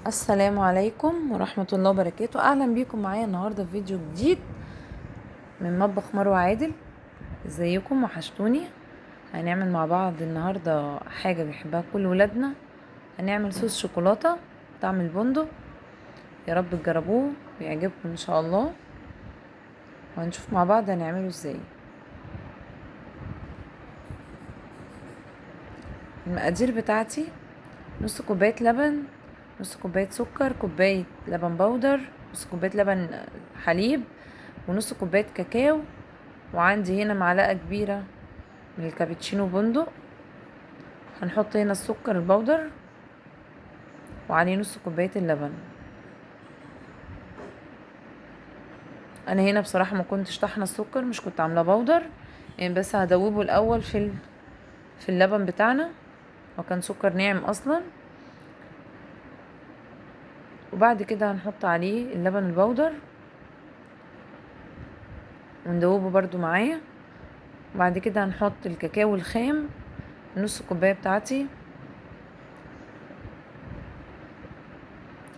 السلام عليكم ورحمة الله وبركاته. اهلا بيكم معايا النهاردة في فيديو جديد من مطبخ مروة عادل. ازيكم؟ وحشتوني. هنعمل مع بعض النهاردة حاجة بيحبها كل ولادنا. هنعمل صوص شوكولاتة طعم البندق. يا رب تجربوه ويعجبكم ان شاء الله، وهنشوف مع بعض هنعمله ازاي. المقادير بتاعتي: نص كوباية لبن، نص كوباية سكر، كوباية لبن بودر، نص كوباية لبن حليب، ونص كوباية كاكاو. وعندي هنا معلقة كبيرة من الكابتشينو بندق. هنحط هنا السكر البودر وعليه نص كوباية اللبن. انا هنا بصراحة ما كنتش طحنة السكر، مش كنت عاملاه بودر يعني، بس هدوبه الاول في اللبن بتاعنا، وكان سكر ناعم اصلا. وبعد كده هنحط عليه اللبن البودر وندوبه برضو معاه. وبعد كده هنحط الكاكاو الخام، نص كوباية بتاعتي.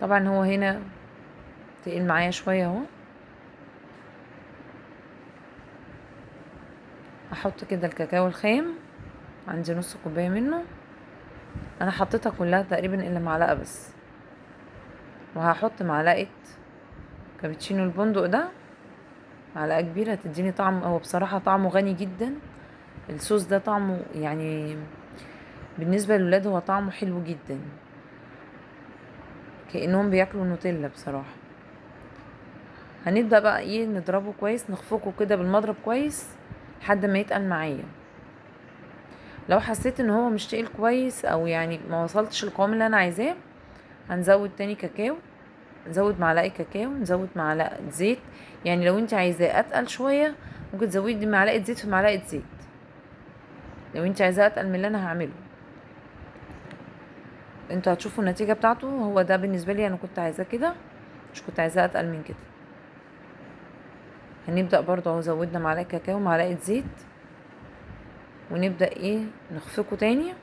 طبعا هو هنا تقيل معايا شوية اهو. هحط كده الكاكاو الخام، عندي نص كوباية منه. انا حطيتها كلها تقريبا الا معلقة بس. وهحط معلقة كابتشينو البندق ده، معلقة كبيرة هتديني طعم. هو بصراحة طعمه غني جدا الصوص ده، طعمه يعني بالنسبة للولاد هو طعمه حلو جدا، كأنهم بياكلوا نوتيلا بصراحة. هنبدأ بقى ايه، نضربه كويس، نخفقه كده بالمضرب كويس لحد ما يتقل معايا. لو حسيت ان هو مش تقيل كويس او يعني ما وصلتش القوام اللي انا عايزاه، هنزود تاني كاكاو، نزود معلقه كاكاو، نزود معلقه زيت. يعني لو انت عايزاه اتقل شويه ممكن تزودي معلقه زيت في معلقه زيت، لو انت عايزاه اتقل من اللي انا هعمله. انتوا هتشوفوا النتيجه بتاعته. هو ده بالنسبه لي انا كنت عايزاه كده، مش كنت عايزاه اتقل من كده. هنبدا برضه اهو، زودنا معلقه كاكاو معلقه زيت، ونبدا ايه، نخفقه تاني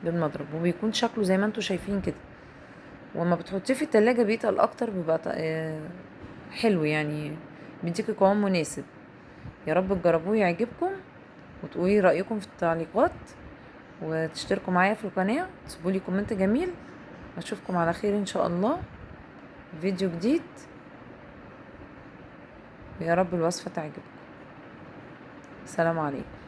بالمضرب، وبيكون شكله زي ما انتوا شايفين كده. وما بتحطيه في التلاجة بيتقل اكتر، بيبقى حلو يعني، بيديكي قوام مناسب. يا رب تجربوه يعجبكم، وتقولي رأيكم في التعليقات، وتشتركوا معايا في القناة، تسيبولي كومنت جميل. اشوفكم على خير ان شاء الله في فيديو جديد. ويا رب الوصفة تعجبكم. السلام عليكم.